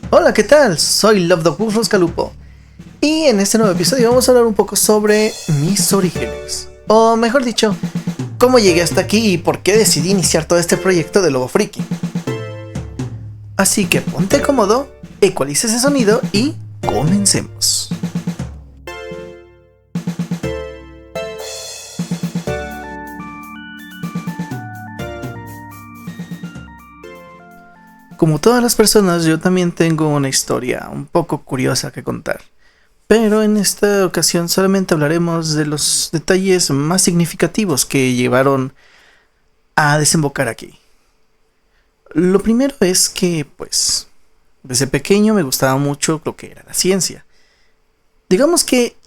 Hola, ¿qué tal? Soy Love the Bus Roscalupo y en este nuevo episodio vamos a hablar un poco sobre mis orígenes. O mejor dicho, cómo llegué hasta aquí y por qué decidí iniciar todo este proyecto de Lobo Friki. Así que ponte cómodo, ecualiza ese sonido y comencemos. Como todas las personas, yo también tengo una historia un poco curiosa que contar. Pero en esta ocasión solamente hablaremos de los detalles más significativos que llevaron a desembocar aquí. Lo primero es que, pues, desde pequeño me gustaba mucho lo que era la ciencia. Digamos que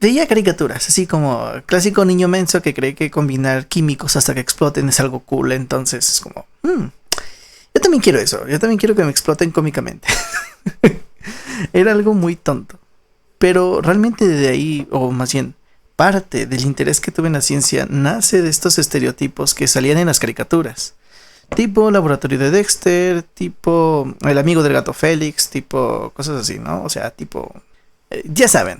veía caricaturas, así como el clásico niño menso que cree que combinar químicos hasta que exploten es algo cool. Entonces es como, yo también quiero eso, yo también quiero que me exploten cómicamente. Era algo muy tonto. Pero realmente de ahí, o más bien, parte del interés que tuve en la ciencia nace de estos estereotipos que salían en las caricaturas. Tipo Laboratorio de Dexter, tipo El amigo del gato Félix, tipo cosas así, ¿no? O sea, tipo... ya saben.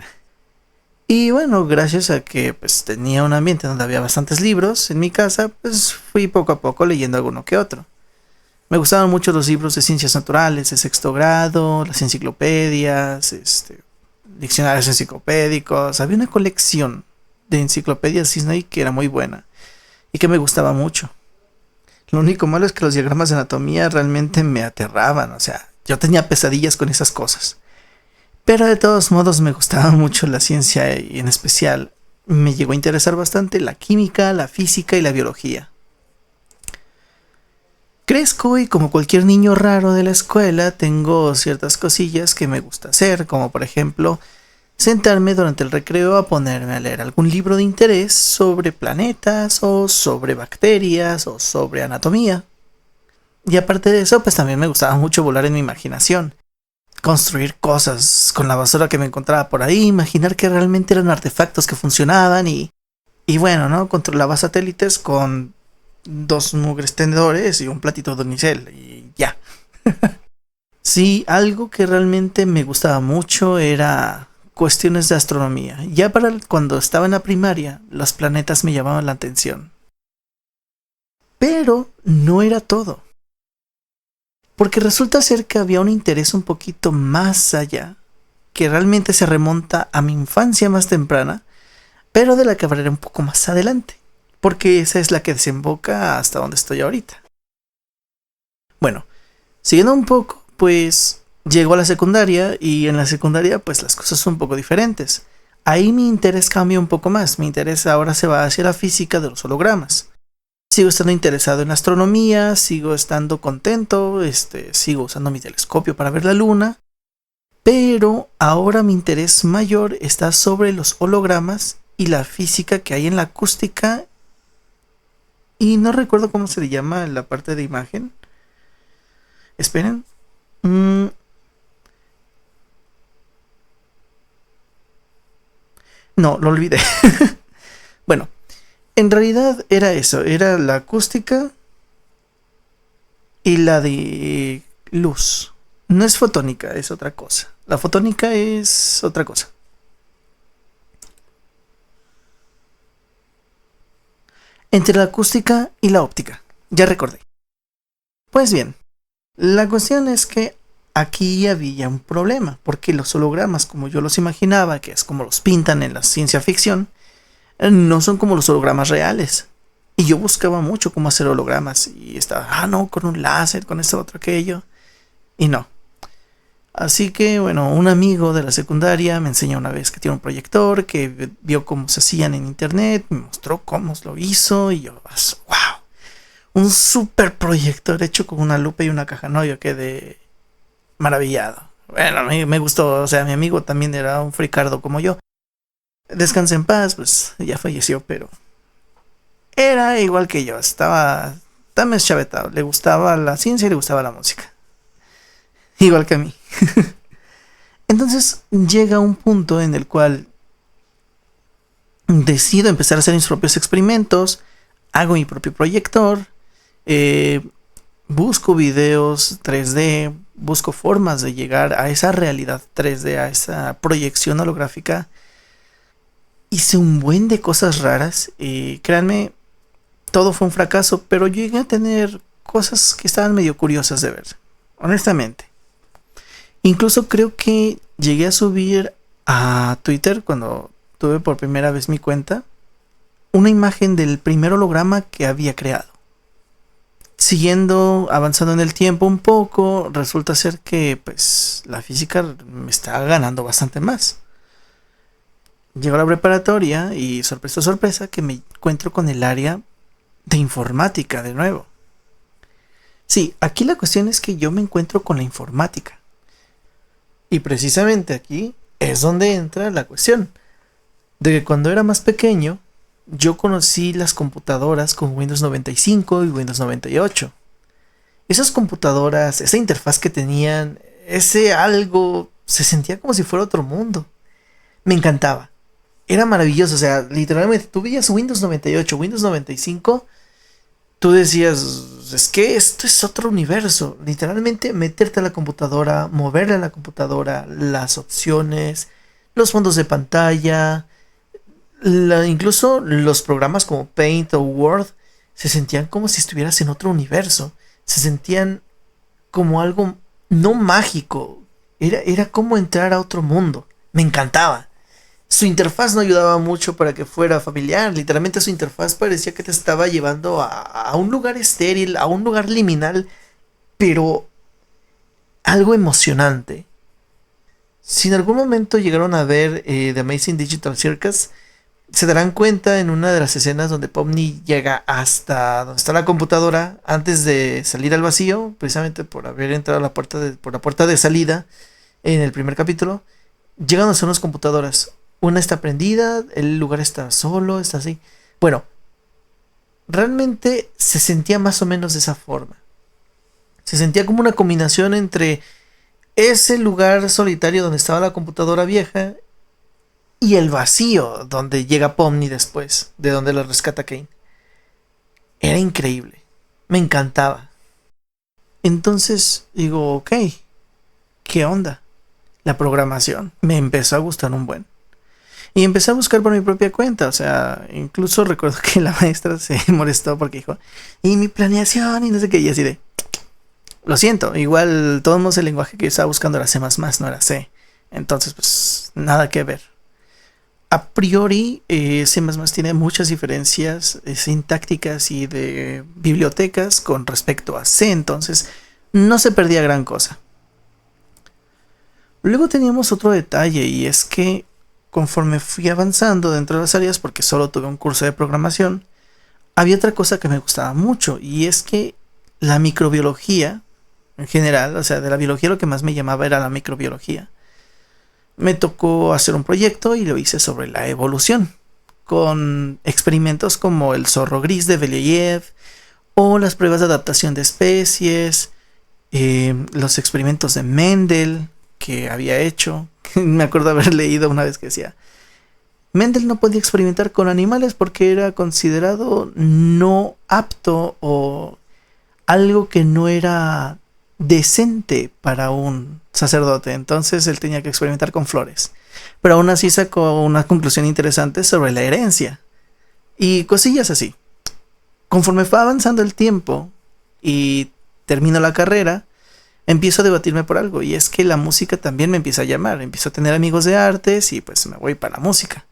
Y bueno, gracias a que pues tenía un ambiente donde había bastantes libros en mi casa, pues fui poco a poco leyendo alguno que otro. Me gustaban mucho los libros de ciencias naturales de sexto grado, las enciclopedias, diccionarios enciclopédicos. Había una colección de enciclopedias Disney que era muy buena y que me gustaba mucho. Lo único malo es que los diagramas de anatomía realmente me aterraban, o sea, yo tenía pesadillas con esas cosas. Pero de todos modos me gustaba mucho la ciencia y en especial me llegó a interesar bastante la química, la física y la biología. Crezco y como cualquier niño raro de la escuela tengo ciertas cosillas que me gusta hacer, como por ejemplo sentarme durante el recreo a ponerme a leer algún libro de interés sobre planetas o sobre bacterias o sobre anatomía. Y aparte de eso, pues también me gustaba mucho volar en mi imaginación, construir cosas con la basura que me encontraba por ahí, imaginar que realmente eran artefactos que funcionaban y bueno, ¿no? Controlaba satélites con dos mugres tenedores y un platito de unicel y ya. Sí, algo que realmente me gustaba mucho era cuestiones de astronomía. Ya para cuando estaba en la primaria, los planetas me llamaban la atención. Pero no era todo. Porque resulta ser que había un interés un poquito más allá, que realmente se remonta a mi infancia más temprana, pero de la que hablaré un poco más adelante. Porque esa es la que desemboca hasta donde estoy ahorita. Bueno, siguiendo un poco, pues llego a la secundaria y en la secundaria pues las cosas son un poco diferentes. Ahí mi interés cambia un poco más, mi interés ahora se va hacia la física de los hologramas. Sigo estando interesado en astronomía, sigo estando contento, sigo usando mi telescopio para ver la luna, pero ahora mi interés mayor está sobre los hologramas y la física que hay en la acústica y no recuerdo cómo se le llama la parte de imagen. Esperen. No, lo olvidé. Bueno, en realidad era eso, era la acústica y la de luz. No es fotónica, es otra cosa. La fotónica es otra cosa. Entre la acústica y la óptica. Ya recordé. Pues bien, la cuestión es que aquí había un problema, porque los hologramas, como yo los imaginaba, que es como los pintan en la ciencia ficción, no son como los hologramas reales. Y yo buscaba mucho cómo hacer hologramas. Y estaba, no, con un láser, con esto, otro, aquello. Y no. Así que, bueno, un amigo de la secundaria me enseñó una vez que tiene un proyector, que vio cómo se hacían en internet, me mostró cómo lo hizo. Y yo, wow, un super proyector hecho con una lupa y una caja. No, yo quedé maravillado. Bueno, a mí me gustó. O sea, mi amigo también era un fricardo como yo. Descansa en paz, pues ya falleció, pero era igual que yo, estaba tan deschavetado, le gustaba la ciencia y le gustaba la música, igual que a mí. Entonces llega un punto en el cual decido empezar a hacer mis propios experimentos, hago mi propio proyector, busco videos 3D, busco formas de llegar a esa realidad 3D, a esa proyección holográfica. Hice un buen de cosas raras y créanme, todo fue un fracaso, pero llegué a tener cosas que estaban medio curiosas de ver, honestamente. Incluso creo que llegué a subir a Twitter cuando tuve por primera vez mi cuenta una imagen del primer holograma que había creado. Siguiendo avanzando en el tiempo un poco, resulta ser que pues la física me está ganando bastante más. Llego a la preparatoria y sorpresa sorpresa que me encuentro con el área de informática de nuevo. Sí, aquí la cuestión es que yo me encuentro con la informática. Y precisamente aquí es donde entra la cuestión de que cuando era más pequeño yo conocí las computadoras con Windows 95 y Windows 98. Esas computadoras, esa interfaz que tenían, ese algo, se sentía como si fuera otro mundo. Me encantaba. Era maravilloso, o sea, literalmente tú veías Windows 98, Windows 95, tú decías, es que esto es otro universo. Literalmente meterte a la computadora, moverle a la computadora, las opciones, los fondos de pantalla, incluso los programas como Paint o Word se sentían como si estuvieras en otro universo. Se sentían como algo no mágico. Era como entrar a otro mundo. Me encantaba. Su interfaz no ayudaba mucho para que fuera familiar. Literalmente su interfaz parecía que te estaba llevando a un lugar estéril, a un lugar liminal, pero algo emocionante. Si en algún momento llegaron a ver The Amazing Digital Circus, se darán cuenta en una de las escenas donde Pomni llega hasta donde está la computadora antes de salir al vacío, precisamente por haber entrado a por la puerta de salida en el primer capítulo. Llegan a ser unas computadoras. Una está prendida, el lugar está solo, está así. Bueno, realmente se sentía más o menos de esa forma. Se sentía como una combinación entre ese lugar solitario donde estaba la computadora vieja y el vacío donde llega Pomni después, de donde la rescata Kane. Era increíble. Me encantaba. Entonces digo, ok, ¿qué onda? La programación me empezó a gustar un buen. Y empecé a buscar por mi propia cuenta. O sea, incluso recuerdo que la maestra se molestó porque dijo, y mi planeación y no sé qué. Y así de, lo siento, igual todos el lenguaje que yo estaba buscando era C++, no era C. Entonces, pues, nada que ver. A priori, C++ tiene muchas diferencias sintácticas y de bibliotecas con respecto a C. Entonces, no se perdía gran cosa. Luego teníamos otro detalle y es que conforme fui avanzando dentro de las áreas, porque solo tuve un curso de programación, había otra cosa que me gustaba mucho y es que la microbiología en general, o sea, de la biología lo que más me llamaba era la microbiología. Me tocó hacer un proyecto y lo hice sobre la evolución, con experimentos como el zorro gris de Belyayev o las pruebas de adaptación de especies, los experimentos de Mendel que había hecho. Me acuerdo haber leído una vez que decía, Mendel no podía experimentar con animales porque era considerado no apto o algo que no era decente para un sacerdote. Entonces él tenía que experimentar con flores. Pero aún así sacó una conclusión interesante sobre la herencia. Y cosillas así. Conforme fue avanzando el tiempo y termino la carrera, empiezo a debatirme por algo. Y es que la música también me empieza a llamar. Empiezo a tener amigos de artes y pues me voy para la música.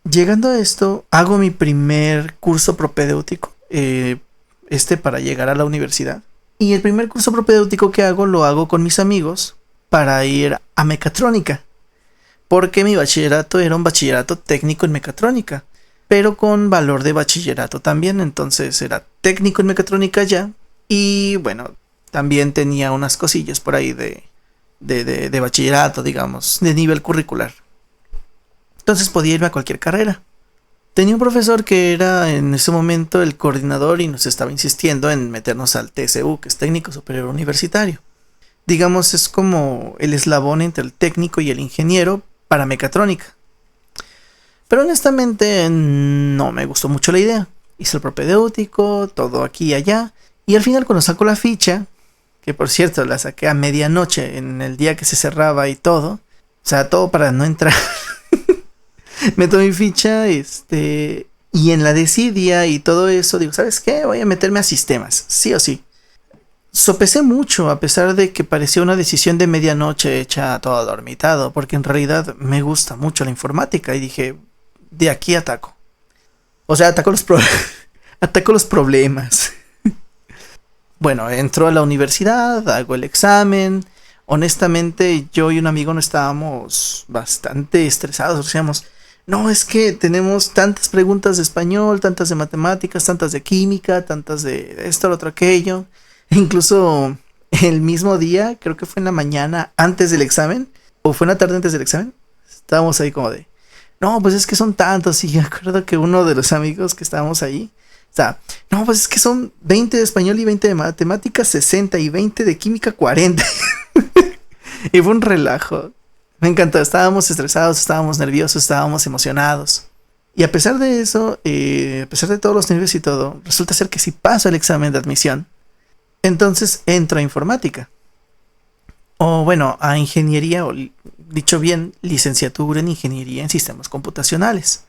Llegando a esto, hago mi primer curso propedéutico. Para llegar a la universidad. Y el primer curso propedéutico que hago lo hago con mis amigos para ir a mecatrónica. Porque mi bachillerato era un bachillerato técnico en mecatrónica, pero con valor de bachillerato también. Entonces era técnico en mecatrónica ya. Y bueno, también tenía unas cosillas por ahí de bachillerato, digamos, de nivel curricular. Entonces podía irme a cualquier carrera. Tenía un profesor que era en ese momento el coordinador y nos estaba insistiendo en meternos al TSU, que es Técnico Superior Universitario. Digamos, es como el eslabón entre el técnico y el ingeniero para mecatrónica. Pero honestamente no me gustó mucho la idea. Hice el propedéutico, todo aquí y allá, Y al final cuando saco la ficha, que por cierto la saqué a medianoche en el día que se cerraba y todo, o sea, todo para no entrar, meto mi ficha, y en la desidia y todo eso, digo, ¿sabes qué? Voy a meterme a sistemas, sí o sí. Sopesé mucho, a pesar de que parecía una decisión de medianoche hecha todo dormitado, porque en realidad me gusta mucho la informática y dije, de aquí ataco. O sea, ataco los problemas. Bueno, entro a la universidad, hago el examen. Honestamente, yo y un amigo no estábamos bastante estresados. Decíamos, no, es que tenemos tantas preguntas de español, tantas de matemáticas, tantas de química, tantas de esto, lo otro, aquello. Incluso el mismo día, creo que fue en la mañana antes del examen, o fue en la tarde antes del examen, estábamos ahí como de, no, pues es que son tantos. Y me acuerdo que uno de los amigos que estábamos ahí, o sea, no, pues es que son 20 de español y 20 de matemáticas, 60 y 20 de química, 40. Y fue un relajo. Me encantó, estábamos estresados, estábamos nerviosos, estábamos emocionados. Y a pesar de eso, a pesar de todos los nervios y todo, resulta ser que si paso el examen de admisión, entonces entro a informática. O bueno, a ingeniería, o dicho bien, licenciatura en ingeniería en sistemas computacionales.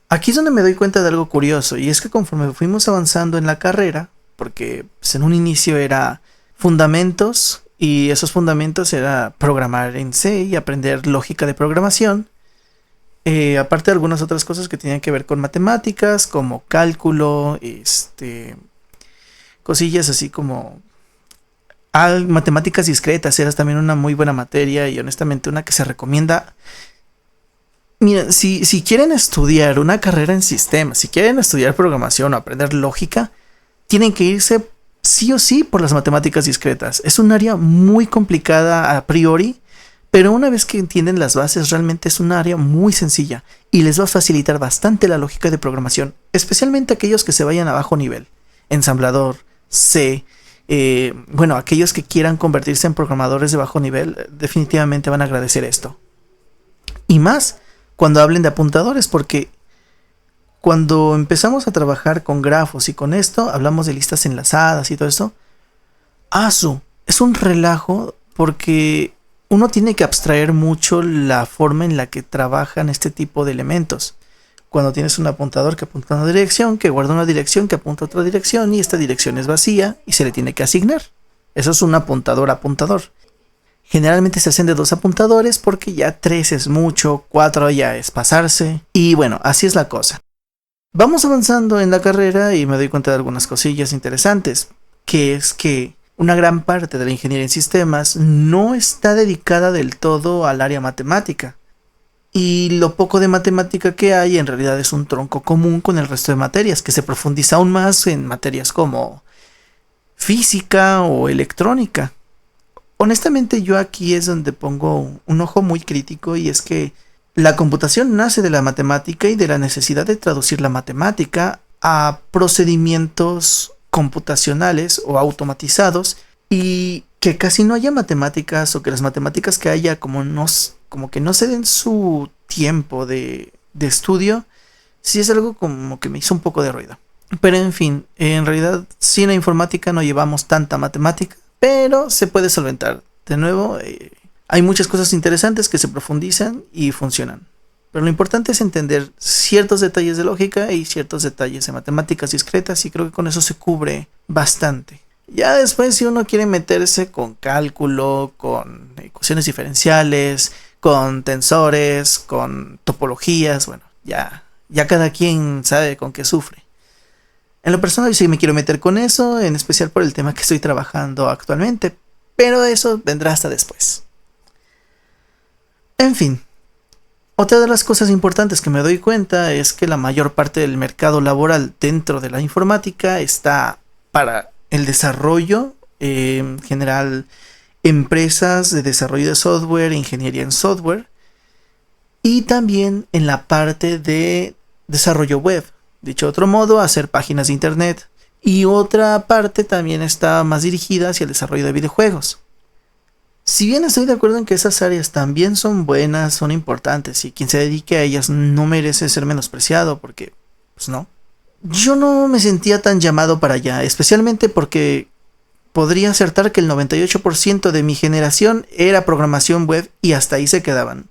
Aquí es donde me doy cuenta de algo curioso, y es que conforme fuimos avanzando en la carrera, porque pues, en un inicio era fundamentos, y esos fundamentos era programar en C y aprender lógica de programación, aparte de algunas otras cosas que tenían que ver con matemáticas, como cálculo, cosillas así como matemáticas discretas, era también una muy buena materia y honestamente una que se recomienda. Mira, si quieren estudiar una carrera en sistemas, si quieren estudiar programación o aprender lógica, tienen que irse sí o sí por las matemáticas discretas. Es un área muy complicada a priori, pero una vez que entienden las bases, realmente es un área muy sencilla y les va a facilitar bastante la lógica de programación, especialmente aquellos que se vayan a bajo nivel, ensamblador, C. Bueno, aquellos que quieran convertirse en programadores de bajo nivel, definitivamente van a agradecer esto. Y más cuando hablen de apuntadores, porque cuando empezamos a trabajar con grafos y con esto, hablamos de listas enlazadas y todo esto. Es un relajo porque uno tiene que abstraer mucho la forma en la que trabajan este tipo de elementos. Cuando tienes un apuntador que apunta a una dirección, que guarda una dirección, que apunta a otra dirección, y esta dirección es vacía y se le tiene que asignar. Eso es un apuntador. Generalmente se hacen de 2 apuntadores porque ya 3 es mucho, 4 ya es pasarse. Y bueno, así es la cosa. Vamos avanzando en la carrera y me doy cuenta de algunas cosillas interesantes, que es que una gran parte de la ingeniería en sistemas no está dedicada del todo al área matemática. Y lo poco de matemática que hay en realidad es un tronco común con el resto de materias, que se profundiza aún más en materias como física o electrónica. Honestamente, yo aquí es donde pongo un ojo muy crítico, y es que la computación nace de la matemática y de la necesidad de traducir la matemática a procedimientos computacionales o automatizados, y que casi no haya matemáticas, o que las matemáticas que haya como que no se den su tiempo de estudio, sí es algo como que me hizo un poco de ruido. Pero en fin, en realidad sí en la informática no llevamos tanta matemática, pero se puede solventar. De nuevo, hay muchas cosas interesantes que se profundizan y funcionan. Pero lo importante es entender ciertos detalles de lógica y ciertos detalles de matemáticas discretas, y creo que con eso se cubre bastante. Ya después, si uno quiere meterse con cálculo, con ecuaciones diferenciales, con tensores, con topologías, bueno, ya cada quien sabe con qué sufre. En lo personal, yo sí me quiero meter con eso, en especial por el tema que estoy trabajando actualmente, pero eso vendrá hasta después. En fin, otra de las cosas importantes que me doy cuenta es que la mayor parte del mercado laboral dentro de la informática está para el desarrollo, en general, empresas de desarrollo de software, ingeniería en software, y también en la parte de desarrollo web. Dicho de otro modo, hacer páginas de internet. Y otra parte también está más dirigida hacia el desarrollo de videojuegos. Si bien estoy de acuerdo en que esas áreas también son buenas, son importantes, y quien se dedique a ellas no merece ser menospreciado, porque, pues no. yo no me sentía tan llamado para allá, especialmente porque podría acertar que el 98% de mi generación era programación web y hasta ahí se quedaban.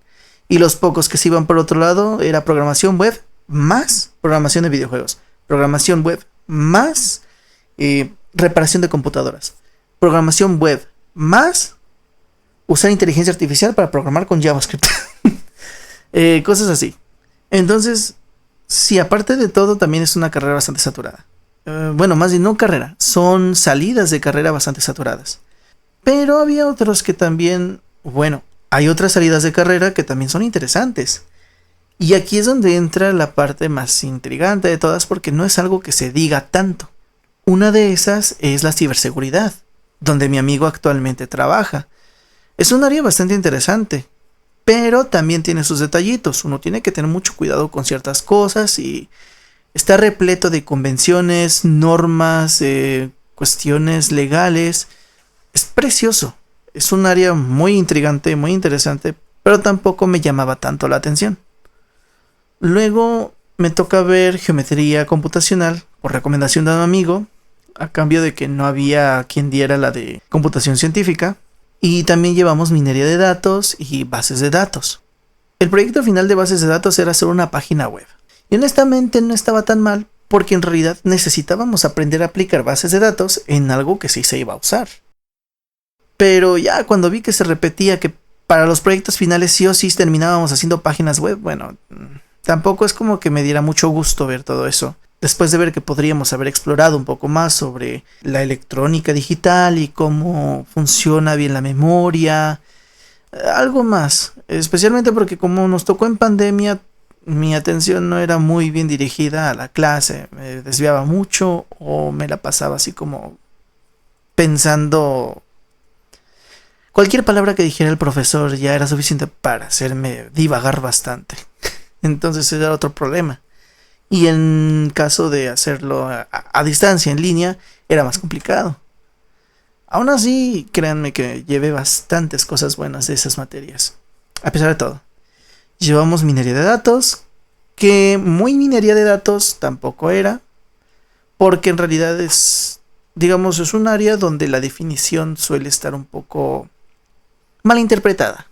Y los pocos que se iban por otro lado era programación web más programación de videojuegos. Programación web más reparación de computadoras. Programación web más usar inteligencia artificial para programar con JavaScript. Cosas así. Entonces, sí, aparte de todo, también es una carrera bastante saturada. Bueno, más bien no carrera, son salidas de carrera bastante saturadas. Pero había otros que también, bueno, hay otras salidas de carrera que también son interesantes. Y aquí es donde entra la parte más intrigante de todas porque no es algo que se diga tanto. Una de esas es la ciberseguridad, donde mi amigo actualmente trabaja. Es un área bastante interesante, pero también tiene sus detallitos. Uno tiene que tener mucho cuidado con ciertas cosas y está repleto de convenciones, normas, cuestiones legales. Es precioso. Es un área muy intrigante, muy interesante, pero tampoco me llamaba tanto la atención. Luego me toca ver geometría computacional por recomendación de un amigo, a cambio de que no había quien diera la de computación científica. Y también llevamos minería de datos y bases de datos. El proyecto final de bases de datos era hacer una página web. Y honestamente no estaba tan mal porque en realidad necesitábamos aprender a aplicar bases de datos en algo que sí se iba a usar. Pero ya cuando vi que se repetía que para los proyectos finales sí o sí terminábamos haciendo páginas web, bueno, tampoco es como que me diera mucho gusto ver todo eso. Después de ver que podríamos haber explorado un poco más sobre la electrónica digital y cómo funciona bien la memoria, algo más, especialmente porque como nos tocó en pandemia, mi atención no era muy bien dirigida a la clase, me desviaba mucho o me la pasaba así como pensando. Cualquier palabra que dijera el profesor ya era suficiente para hacerme divagar bastante. Entonces ese era otro problema. Y en caso de hacerlo a distancia, en línea, era más complicado. Aún así, créanme que llevé bastantes cosas buenas de esas materias. A pesar de todo. Llevamos minería de datos, que muy minería de datos tampoco era, porque en realidad es, digamos, es un área donde la definición suele estar un poco mal interpretada.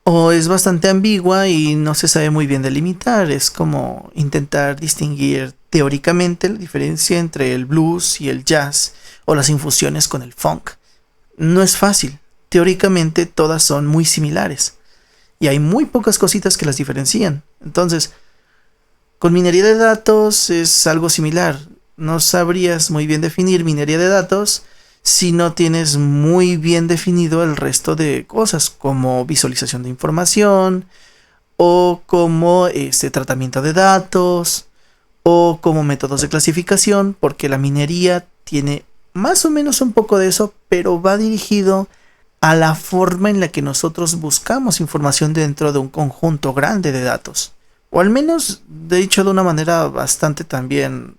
O es bastante ambigua y no se sabe muy bien delimitar. Es como intentar distinguir teóricamente la diferencia entre el blues y el jazz o las infusiones con el funk. No es fácil. Teóricamente todas son muy similares y hay muy pocas cositas que las diferencian. Entonces, con minería de datos es algo similar. No sabrías muy bien definir minería de datos si no tienes muy bien definido el resto de cosas como visualización de información o como tratamiento de datos o como métodos de clasificación, porque la minería tiene más o menos un poco de eso, pero va dirigido a la forma en la que nosotros buscamos información dentro de un conjunto grande de datos, o al menos de dicho de una manera bastante también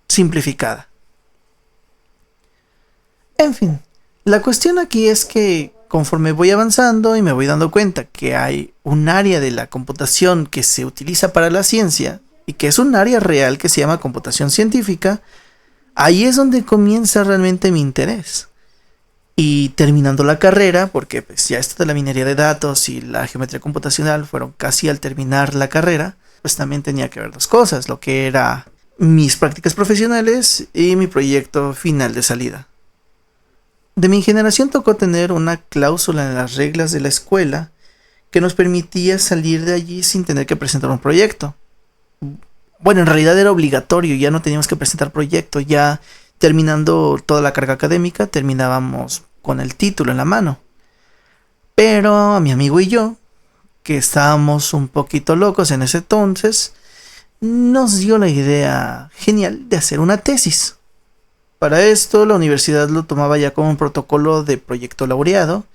simplificada. En fin, la cuestión aquí es que conforme voy avanzando y me voy dando cuenta que hay un área de la computación que se utiliza para la ciencia y que es un área real que se llama computación científica, ahí es donde comienza realmente mi interés. Y terminando la carrera, porque pues ya esto de la minería de datos y la geometría computacional fueron casi al terminar la carrera, pues también tenía que ver dos cosas, lo que era mis prácticas profesionales y mi proyecto final de salida. De mi generación tocó tener una cláusula en las reglas de la escuela que nos permitía salir de allí sin tener que presentar un proyecto. Bueno, en realidad era obligatorio, ya no teníamos que presentar proyecto, ya terminando toda la carga académica terminábamos con el título en la mano. Pero a mi amigo y yo, que estábamos un poquito locos en ese entonces, nos dio la idea genial de hacer una tesis. Para esto la universidad lo tomaba ya como un protocolo de proyecto laureado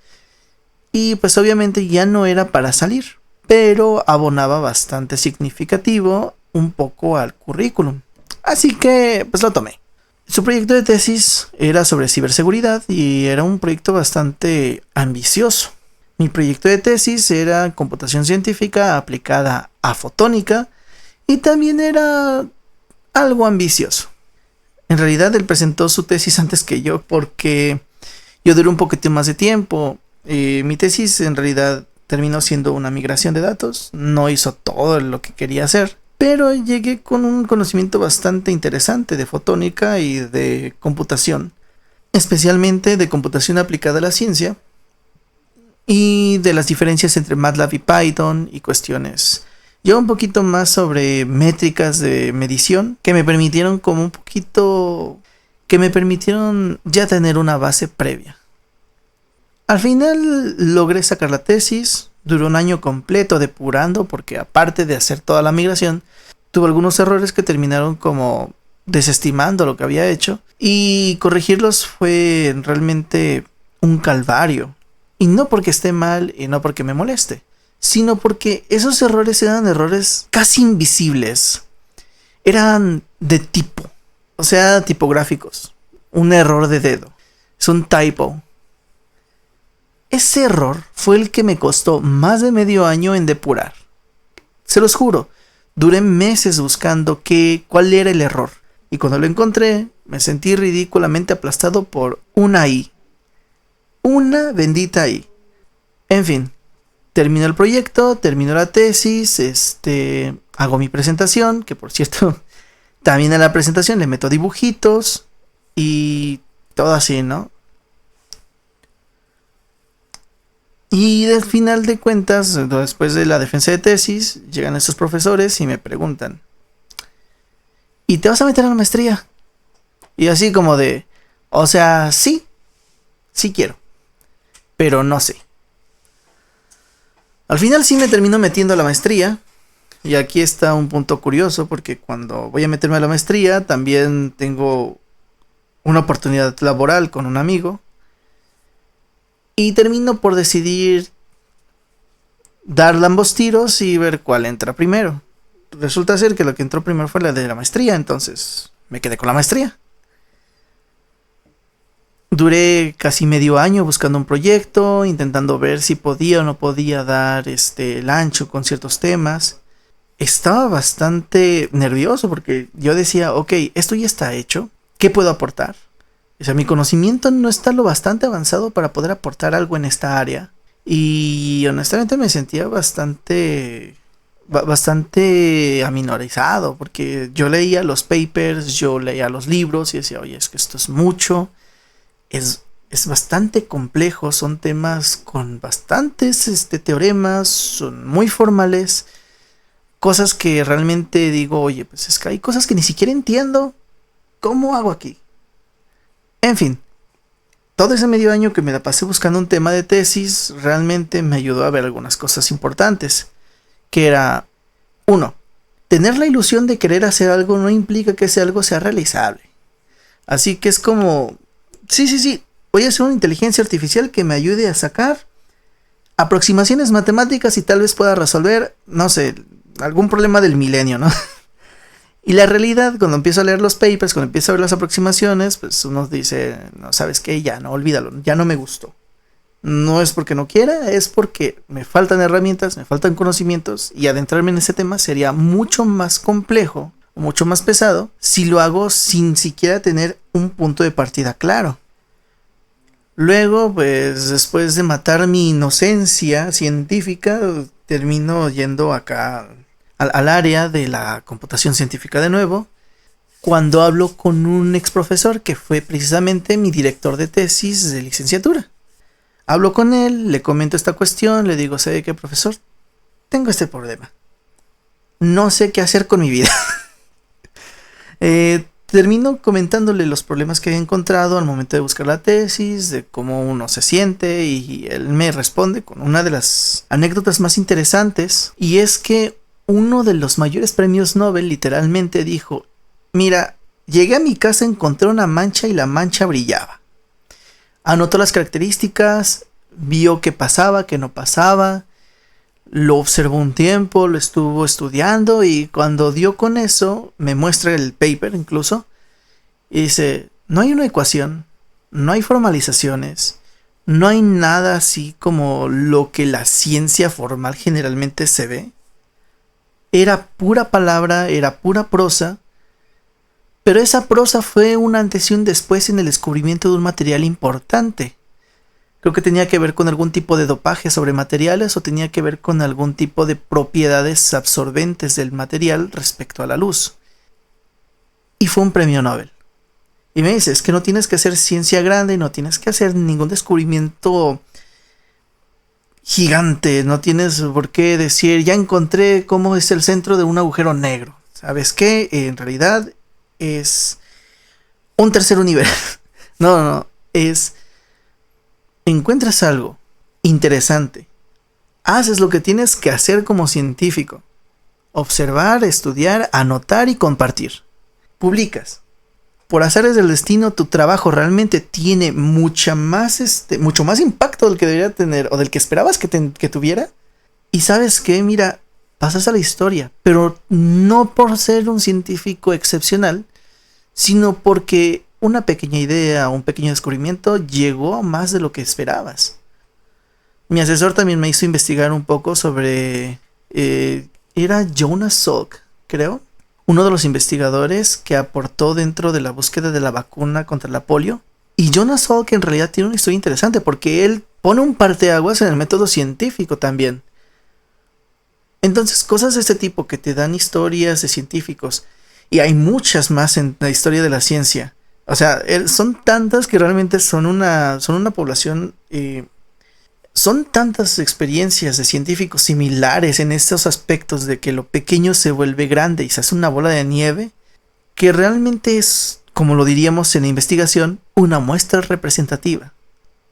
y pues obviamente ya no era para salir, pero abonaba bastante significativo un poco al currículum. Así que pues lo tomé. Su proyecto de tesis era sobre ciberseguridad y era un proyecto bastante ambicioso. Mi proyecto de tesis era computación científica aplicada a fotónica y también era algo ambicioso. En realidad él presentó su tesis antes que yo porque yo duré un poquito más de tiempo. Mi tesis en realidad terminó siendo una migración de datos, no hizo todo lo que quería hacer, pero llegué con un conocimiento bastante interesante de fotónica y de computación, especialmente de computación aplicada a la ciencia y de las diferencias entre MATLAB y Python y cuestiones ya un poquito más sobre métricas de medición que me permitieron ya tener una base previa. Al final logré sacar la tesis, duró un año completo depurando porque aparte de hacer toda la migración, tuve algunos errores que terminaron como desestimando lo que había hecho y corregirlos fue realmente un calvario. Y no porque esté mal y no porque me moleste, sino porque esos errores eran errores casi invisibles. Eran de tipo, o sea, tipográficos. Un error de dedo. Es un typo. Ese error fue el que me costó más de medio año en depurar. Se los juro, duré meses buscando cuál era el error. Y cuando lo encontré, me sentí ridículamente aplastado por una I. Una bendita I. En fin, terminó el proyecto, terminó la tesis, hago mi presentación, que por cierto, también a la presentación le meto dibujitos y todo así, ¿no? Y al final de cuentas, después de la defensa de tesis, llegan estos profesores y me preguntan, ¿y te vas a meter a la maestría? Y así como de, o sea, sí quiero, pero no sé. Al final sí me termino metiendo a la maestría. Y aquí está un punto curioso porque cuando voy a meterme a la maestría también tengo una oportunidad laboral con un amigo. Y termino por decidir darle ambos tiros y ver cuál entra primero. Resulta ser que lo que entró primero fue la de la maestría, entonces me quedé con la maestría. Duré casi medio año buscando un proyecto, intentando ver si podía o no podía dar el ancho con ciertos temas. Estaba bastante nervioso porque yo decía, ok, esto ya está hecho, ¿qué puedo aportar? O sea, mi conocimiento no está lo bastante avanzado para poder aportar algo en esta área. Y honestamente me sentía bastante aminorizado porque yo leía los papers, yo leía los libros y decía, oye, es que esto es mucho. Es bastante complejo, son temas con bastantes teoremas, son muy formales, cosas que realmente digo, oye, pues es que hay cosas que ni siquiera entiendo, ¿cómo hago aquí? En fin, todo ese medio año que me la pasé buscando un tema de tesis, realmente me ayudó a ver algunas cosas importantes, que era, 1, tener la ilusión de querer hacer algo no implica que ese algo sea realizable, así que es como... Sí, voy a hacer una inteligencia artificial que me ayude a sacar aproximaciones matemáticas y tal vez pueda resolver, no sé, algún problema del milenio, ¿no? Y la realidad, cuando empiezo a leer los papers, cuando empiezo a ver las aproximaciones, pues uno dice, no, ¿sabes qué? Ya, no, olvídalo, ya no me gustó. No es porque no quiera, es porque me faltan herramientas, me faltan conocimientos y adentrarme en ese tema sería mucho más complejo, mucho más pesado, si lo hago sin siquiera tener un punto de partida claro. Luego, pues después de matar mi inocencia científica, termino yendo acá al área de la computación científica de nuevo, cuando hablo con un ex profesor que fue precisamente mi director de tesis de licenciatura. Hablo con él, le comento esta cuestión, le digo, ¿sabe qué, profesor? Tengo este problema. No sé qué hacer con mi vida. Termino comentándole los problemas que he encontrado al momento de buscar la tesis, de cómo uno se siente, y él me responde con una de las anécdotas más interesantes, y es que uno de los mayores premios Nobel literalmente dijo, mira, llegué a mi casa, encontré una mancha y la mancha brillaba. Anotó las características, vio qué pasaba, qué no pasaba, lo observó un tiempo, lo estuvo estudiando y cuando dio con eso, me muestra el paper incluso, y dice, no hay una ecuación, no hay formalizaciones, no hay nada así como lo que la ciencia formal generalmente se ve. Era pura palabra, era pura prosa, Pero esa prosa fue un antes y un después en el descubrimiento de un material importante. Creo que tenía que ver con algún tipo de dopaje sobre materiales o tenía que ver con algún tipo de propiedades absorbentes del material respecto a la luz. Y fue un premio Nobel. Y me dice, es que no tienes que hacer ciencia grande, no tienes que hacer ningún descubrimiento gigante, no tienes por qué decir, ya encontré cómo es el centro de un agujero negro. ¿Sabes qué? En realidad es un tercer universo. No, es... Encuentras algo interesante, haces lo que tienes que hacer como científico: observar, estudiar, anotar y compartir. Publicas. Por azares del destino, tu trabajo realmente tiene mucho más impacto del que debería tener o del que esperabas que tuviera. Y sabes qué, mira, pasas a la historia, pero no por ser un científico excepcional, sino porque una pequeña idea, un pequeño descubrimiento llegó a más de lo que esperabas. Mi asesor también me hizo investigar un poco sobre... era Jonas Salk, creo. Uno de los investigadores que aportó dentro de la búsqueda de la vacuna contra la polio. Y Jonas Salk en realidad tiene una historia interesante porque él pone un parteaguas en el método científico también. Entonces, cosas de este tipo que te dan historias de científicos, y hay muchas más en la historia de la ciencia. O sea, son tantas que realmente son una población... son tantas experiencias de científicos similares en estos aspectos de que lo pequeño se vuelve grande y se hace una bola de nieve, que realmente es, como lo diríamos en la investigación, una muestra representativa.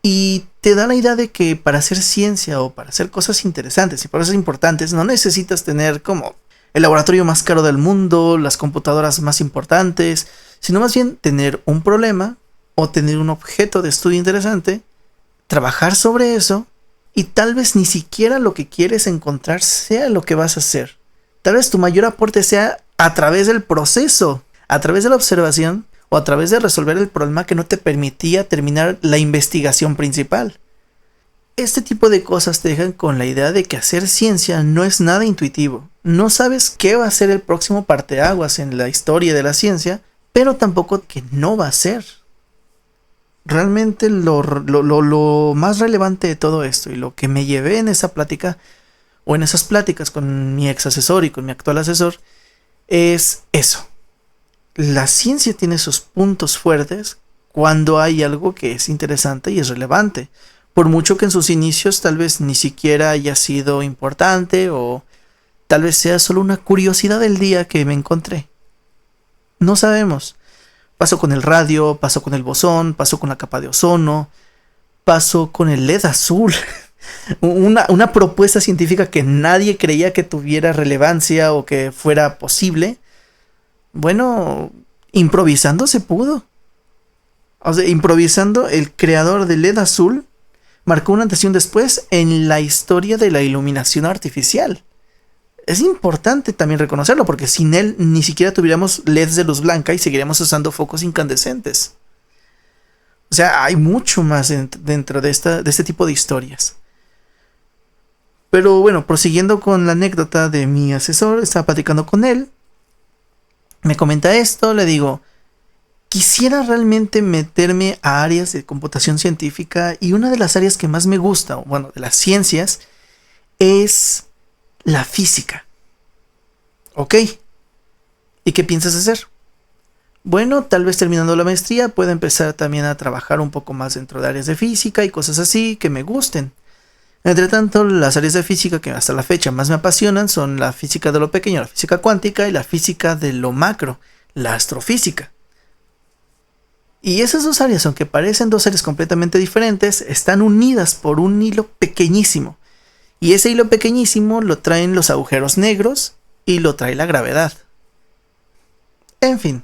Y te da la idea de que para hacer ciencia o para hacer cosas interesantes y cosas importantes no necesitas tener como el laboratorio más caro del mundo, las computadoras más importantes, sino más bien tener un problema o tener un objeto de estudio interesante, trabajar sobre eso y tal vez ni siquiera lo que quieres encontrar sea lo que vas a hacer. Tal vez tu mayor aporte sea a través del proceso, a través de la observación o a través de resolver el problema que no te permitía terminar la investigación principal. Este tipo de cosas te dejan con la idea de que hacer ciencia no es nada intuitivo. No sabes qué va a ser el próximo parteaguas en la historia de la ciencia, pero tampoco que no va a ser. Realmente lo más relevante de todo esto y lo que me llevé en esa plática o en esas pláticas con mi ex asesor y con mi actual asesor es eso. La ciencia tiene sus puntos fuertes cuando hay algo que es interesante y es relevante. Por mucho que en sus inicios tal vez ni siquiera haya sido importante o tal vez sea solo una curiosidad del día que me encontré. No sabemos. Pasó con el radio, pasó con el bosón, pasó con la capa de ozono, pasó con el LED azul. Una propuesta científica que nadie creía que tuviera relevancia o que fuera posible. Bueno, improvisando se pudo. O sea, improvisando, el creador del LED azul marcó un antes y un después en la historia de la iluminación artificial. Es importante también reconocerlo, porque sin él ni siquiera tuviéramos LEDs de luz blanca y seguiríamos usando focos incandescentes. O sea, hay mucho más dentro de este tipo de historias. Pero bueno, prosiguiendo con la anécdota de mi asesor, estaba platicando con él. Me comenta esto, le digo, quisiera realmente meterme a áreas de computación científica y una de las áreas que más me gusta, bueno, de las ciencias, es la física. Ok. ¿Y qué piensas hacer? Bueno, tal vez terminando la maestría pueda empezar también a trabajar un poco más dentro de áreas de física y cosas así que me gusten. Entre tanto, las áreas de física que hasta la fecha más me apasionan son la física de lo pequeño, la física cuántica, y la física de lo macro, la astrofísica. Y esas dos áreas, aunque parecen dos áreas completamente diferentes, están unidas por un hilo pequeñísimo. Y ese hilo pequeñísimo lo traen los agujeros negros y lo trae la gravedad. En fin,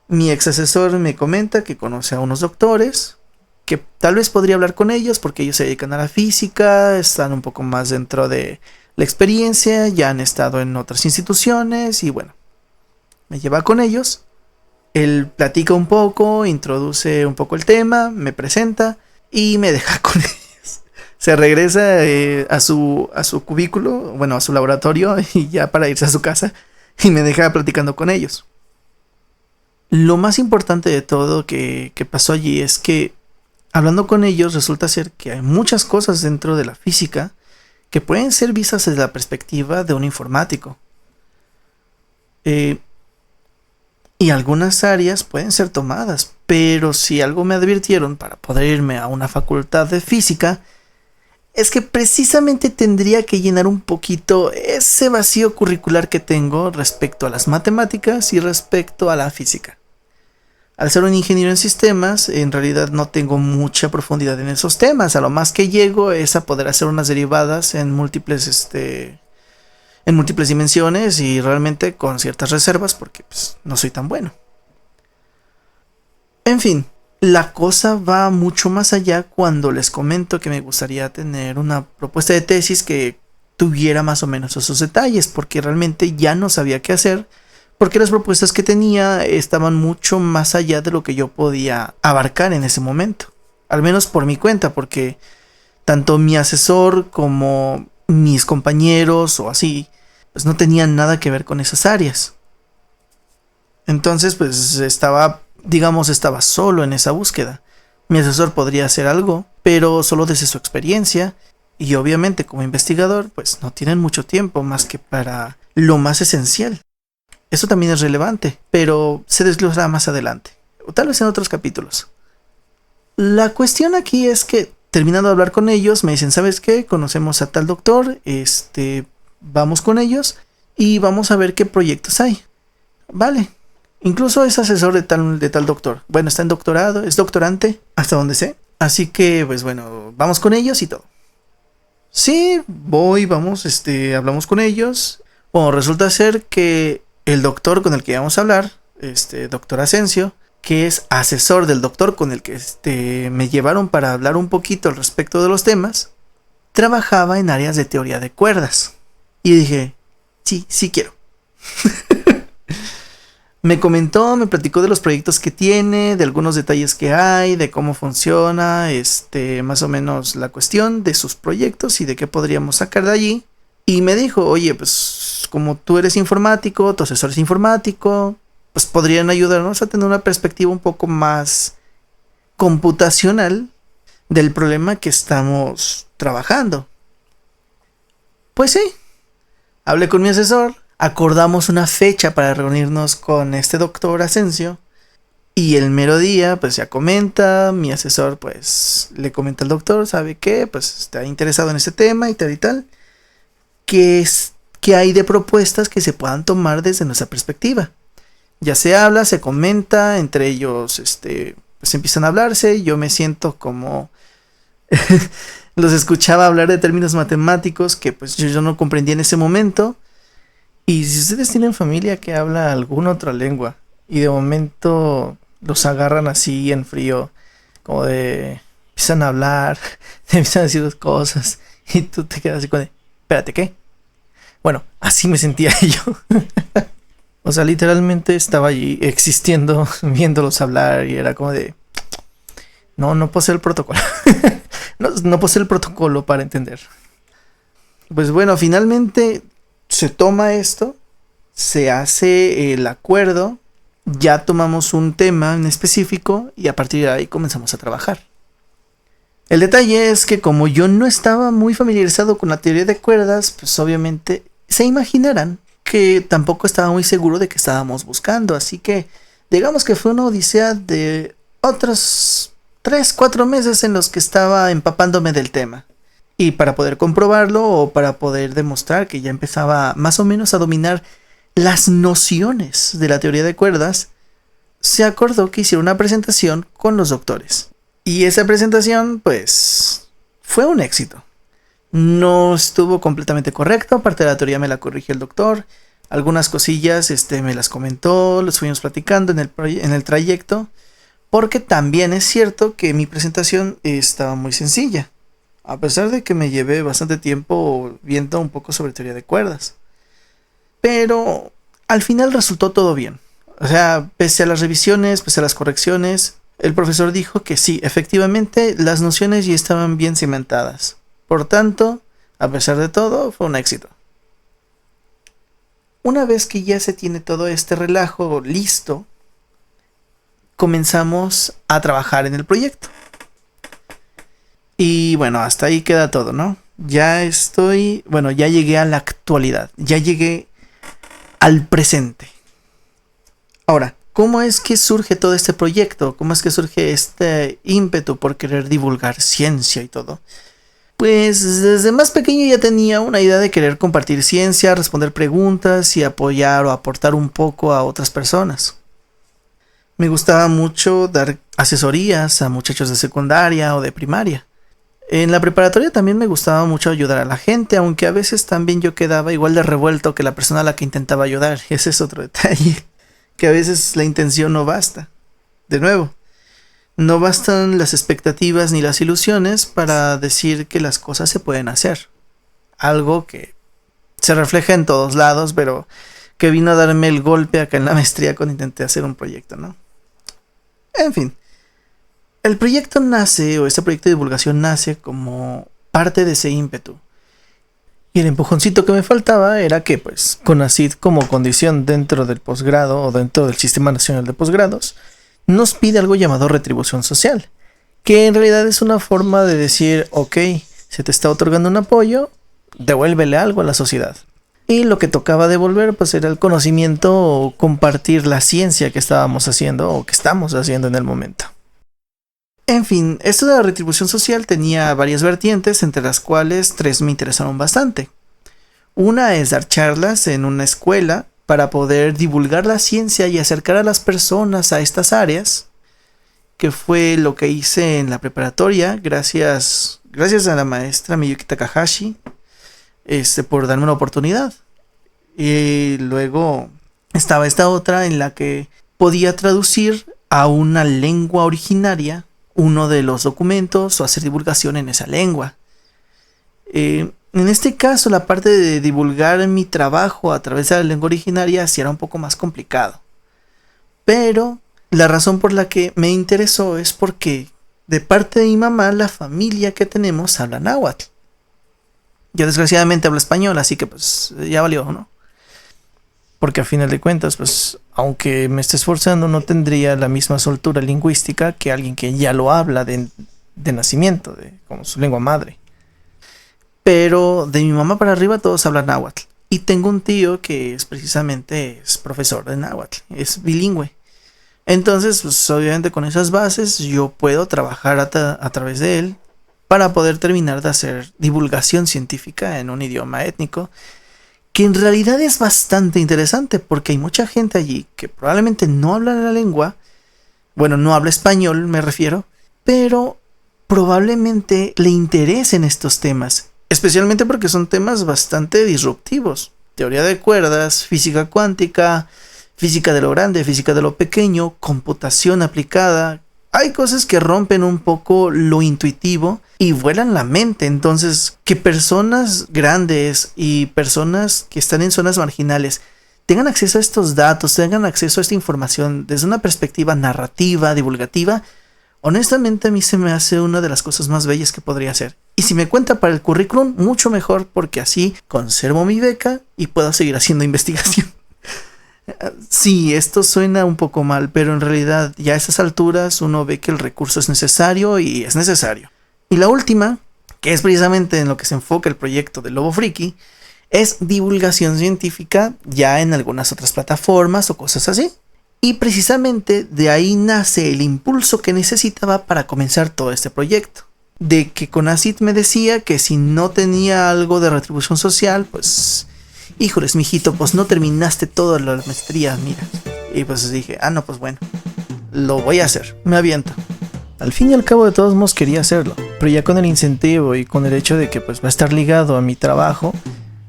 mi ex asesor me comenta que conoce a unos doctores, que tal vez podría hablar con ellos porque ellos se dedican a la física, están un poco más dentro de la experiencia, ya han estado en otras instituciones y bueno, me lleva con ellos. Él platica un poco, introduce un poco el tema, me presenta y me deja con ellos. Se regresa a su cubículo, bueno, a su laboratorio y ya para irse a su casa, y me deja platicando con ellos. Lo más importante de todo que pasó allí es que, hablando con ellos, resulta ser que hay muchas cosas dentro de la física que pueden ser vistas desde la perspectiva de un informático. Eh, y algunas áreas pueden ser tomadas, pero si algo me advirtieron para poder irme a una facultad de física, es que precisamente tendría que llenar un poquito ese vacío curricular que tengo respecto a las matemáticas y respecto a la física. Al ser un ingeniero en sistemas, en realidad no tengo mucha profundidad en esos temas. A lo más que llego es a poder hacer unas derivadas en múltiples dimensiones y realmente con ciertas reservas porque pues, no soy tan bueno. En fin, la cosa va mucho más allá cuando les comento que me gustaría tener una propuesta de tesis que tuviera más o menos esos detalles, porque realmente ya no sabía qué hacer, porque las propuestas que tenía estaban mucho más allá de lo que yo podía abarcar en ese momento, al menos por mi cuenta, porque tanto mi asesor como mis compañeros o así, pues no tenían nada que ver con esas áreas. Entonces, pues estaba solo en esa búsqueda. Mi asesor podría hacer algo, pero solo desde su experiencia, y obviamente como investigador, pues no tienen mucho tiempo más que para lo más esencial. Eso también es relevante, pero se desglosará más adelante, o tal vez en otros capítulos. La cuestión aquí es que, terminando de hablar con ellos, me dicen, ¿sabes qué? Conocemos a tal doctor, vamos con ellos y vamos a ver qué proyectos hay. Vale. Incluso es asesor de tal doctor. Bueno, está en doctorado, es doctorante, hasta donde sé. Así que, pues bueno, vamos con ellos y todo. Sí, vamos, hablamos con ellos. Bueno, resulta ser que el doctor con el que íbamos a hablar, doctor Asensio, que es asesor del doctor con el que me llevaron para hablar un poquito al respecto de los temas, trabajaba en áreas de teoría de cuerdas. Y dije, sí quiero. Me platicó de los proyectos que tiene, de algunos detalles que hay, de cómo funciona, más o menos la cuestión de sus proyectos y de qué podríamos sacar de allí. Y me dijo, oye, pues como tú eres informático, tu asesor es informático, pues podrían ayudarnos a tener una perspectiva un poco más computacional del problema que estamos trabajando. Pues sí, hablé con mi asesor. Acordamos una fecha para reunirnos con este doctor Asensio. Y el mero día, pues ya comenta, mi asesor pues le comenta al doctor, ¿sabe qué? Pues está interesado en este tema y tal y tal. ¿Qué hay de propuestas que se puedan tomar desde nuestra perspectiva? Ya se habla, se comenta, entre ellos pues empiezan a hablarse, yo me siento como los escuchaba hablar de términos matemáticos que pues yo no comprendía en ese momento. Y si ustedes tienen familia que habla alguna otra lengua y de momento los agarran así en frío, como de empiezan a hablar, empiezan a decir cosas y tú te quedas así con de, espérate, ¿qué? Bueno, así me sentía yo. O sea, literalmente estaba allí existiendo, viéndolos hablar y era como de, no poseo el protocolo. no poseo el protocolo para entender. Pues bueno, finalmente se toma esto, se hace el acuerdo, ya tomamos un tema en específico y a partir de ahí comenzamos a trabajar. El detalle es que como yo no estaba muy familiarizado con la teoría de cuerdas, pues obviamente se imaginarán que tampoco estaba muy seguro de qué estábamos buscando, así que digamos que fue una odisea de otros 3-4 meses en los que estaba empapándome del tema. Y para poder comprobarlo o para poder demostrar que ya empezaba más o menos a dominar las nociones de la teoría de cuerdas, se acordó que hiciera una presentación con los doctores. Y esa presentación, pues, fue un éxito. No estuvo completamente correcto, parte de la teoría me la corrigió el doctor. Algunas cosillas me las comentó, los fuimos platicando en el trayecto, porque también es cierto que mi presentación estaba muy sencilla. A pesar de que me llevé bastante tiempo viendo un poco sobre teoría de cuerdas. Pero al final resultó todo bien. O sea, pese a las revisiones, pese a las correcciones, el profesor dijo que sí, efectivamente, las nociones ya estaban bien cimentadas. Por tanto, a pesar de todo, fue un éxito. Una vez que ya se tiene todo este relajo listo, comenzamos a trabajar en el proyecto. Y bueno, hasta ahí queda todo, ¿no? Ya llegué a la actualidad, ya llegué al presente. Ahora, ¿cómo es que surge todo este proyecto? ¿Cómo es que surge este ímpetu por querer divulgar ciencia y todo? Pues desde más pequeño ya tenía una idea de querer compartir ciencia, responder preguntas y apoyar o aportar un poco a otras personas. Me gustaba mucho dar asesorías a muchachos de secundaria o de primaria. En la preparatoria también me gustaba mucho ayudar a la gente, aunque a veces también yo quedaba igual de revuelto que la persona a la que intentaba ayudar. Ese es otro detalle, que a veces la intención no basta. De nuevo, no bastan las expectativas ni las ilusiones para decir que las cosas se pueden hacer. Algo que se refleja en todos lados, pero que vino a darme el golpe acá en la maestría cuando intenté hacer un proyecto, ¿no? En fin. El proyecto nace, o este proyecto de divulgación nace como parte de ese ímpetu. Y el empujoncito que me faltaba era que, pues, CONACYT como condición dentro del posgrado o dentro del Sistema Nacional de Posgrados, nos pide algo llamado retribución social, que en realidad es una forma de decir, ok, se te está otorgando un apoyo, devuélvele algo a la sociedad. Y lo que tocaba devolver, pues, era el conocimiento o compartir la ciencia que estábamos haciendo o que estamos haciendo en el momento. En fin, esto de la retribución social tenía varias vertientes, entre las cuales 3 me interesaron bastante. Una es dar charlas en una escuela para poder divulgar la ciencia y acercar a las personas a estas áreas, que fue lo que hice en la preparatoria, gracias a la maestra Miyuki Takahashi, por darme una oportunidad. Y luego estaba esta otra en la que podía traducir a una lengua originaria uno de los documentos o hacer divulgación en esa lengua. En este caso, la parte de divulgar mi trabajo a través de la lengua originaria sí era un poco más complicado. Pero la razón por la que me interesó es porque de parte de mi mamá, la familia que tenemos habla náhuatl. Yo desgraciadamente hablo español, así que pues ya valió, ¿no? Porque a final de cuentas, pues, aunque me esté esforzando, no tendría la misma soltura lingüística que alguien que ya lo habla de nacimiento, como su lengua madre. Pero de mi mamá para arriba todos hablan náhuatl. Y tengo un tío que es profesor de náhuatl, es bilingüe. Entonces, pues obviamente con esas bases yo puedo trabajar a través de él para poder terminar de hacer divulgación científica en un idioma étnico, que en realidad es bastante interesante porque hay mucha gente allí que probablemente no habla la lengua, bueno, no habla español me refiero, pero probablemente le interesen estos temas, especialmente porque son temas bastante disruptivos. Teoría de cuerdas, física cuántica, física de lo grande, física de lo pequeño, computación aplicada. Hay cosas que rompen un poco lo intuitivo y vuelan la mente. Entonces, que personas grandes y personas que están en zonas marginales tengan acceso a estos datos, tengan acceso a esta información desde una perspectiva narrativa, divulgativa, honestamente a mí se me hace una de las cosas más bellas que podría hacer. Y si me cuenta para el currículum, mucho mejor, porque así conservo mi beca y puedo seguir haciendo investigación. Sí, esto suena un poco mal, pero en realidad ya a estas alturas uno ve que el recurso es necesario y es necesario. Y la última, que es precisamente en lo que se enfoca el proyecto de Lobo Friki, es divulgación científica ya en algunas otras plataformas o cosas así. Y precisamente de ahí nace el impulso que necesitaba para comenzar todo este proyecto. De que CONACYT me decía que si no tenía algo de retribución social, pues... híjoles, mijito, pues no terminaste toda la maestría, mira. Y pues dije, no, pues bueno, lo voy a hacer, me aviento. Al fin y al cabo de todos modos quería hacerlo, pero ya con el incentivo y con el hecho de que pues va a estar ligado a mi trabajo,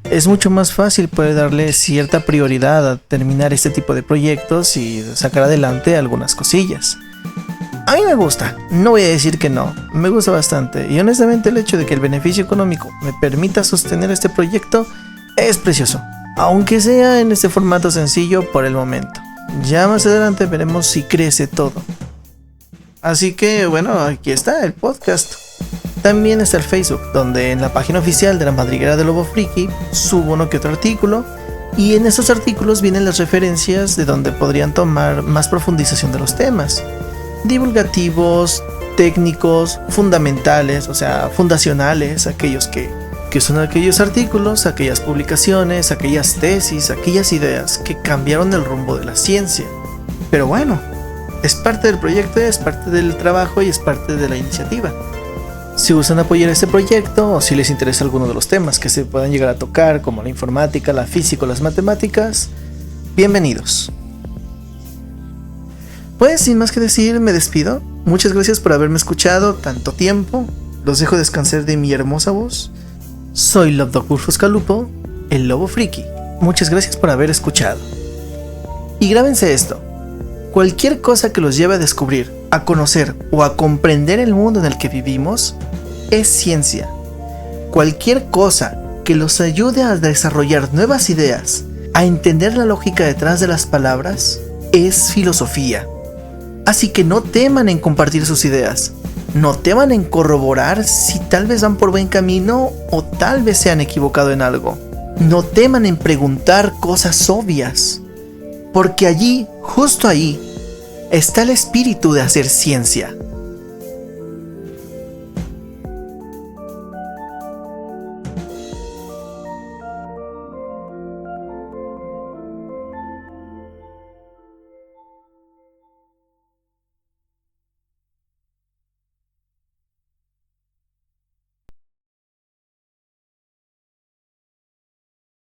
es mucho más fácil poder darle cierta prioridad a terminar este tipo de proyectos y sacar adelante algunas cosillas. A mí me gusta, no voy a decir que no, me gusta bastante, y honestamente el hecho de que el beneficio económico me permita sostener este proyecto es precioso, aunque sea en este formato sencillo por el momento. Ya más adelante veremos si crece todo. Así que bueno, aquí está el podcast. También está el Facebook, donde en la página oficial de la madriguera de Lobo Friki subo uno que otro artículo Y en esos artículos vienen las referencias de donde podrían tomar más profundización de los temas. Divulgativos, técnicos, fundamentales, o sea, fundacionales, aquellos que son aquellos artículos, aquellas publicaciones, aquellas tesis, aquellas ideas que cambiaron el rumbo de la ciencia. Pero bueno, es parte del proyecto, es parte del trabajo y es parte de la iniciativa. Si gustan apoyar este proyecto o si les interesa alguno de los temas que se puedan llegar a tocar, como la informática, la física o las matemáticas, bienvenidos. Pues sin más que decir, me despido. Muchas gracias por haberme escuchado tanto tiempo. Los dejo descansar de mi hermosa voz. Soy Lobdog Fuscalupo, el lobo friki. Muchas gracias por haber escuchado. Y grábense esto. Cualquier cosa que los lleve a descubrir, a conocer o a comprender el mundo en el que vivimos es ciencia. Cualquier cosa que los ayude a desarrollar nuevas ideas, a entender la lógica detrás de las palabras, es filosofía. Así que no teman en compartir sus ideas. No teman en corroborar si tal vez van por buen camino o tal vez se han equivocado en algo. No teman en preguntar cosas obvias. Porque allí, justo ahí, está el espíritu de hacer ciencia.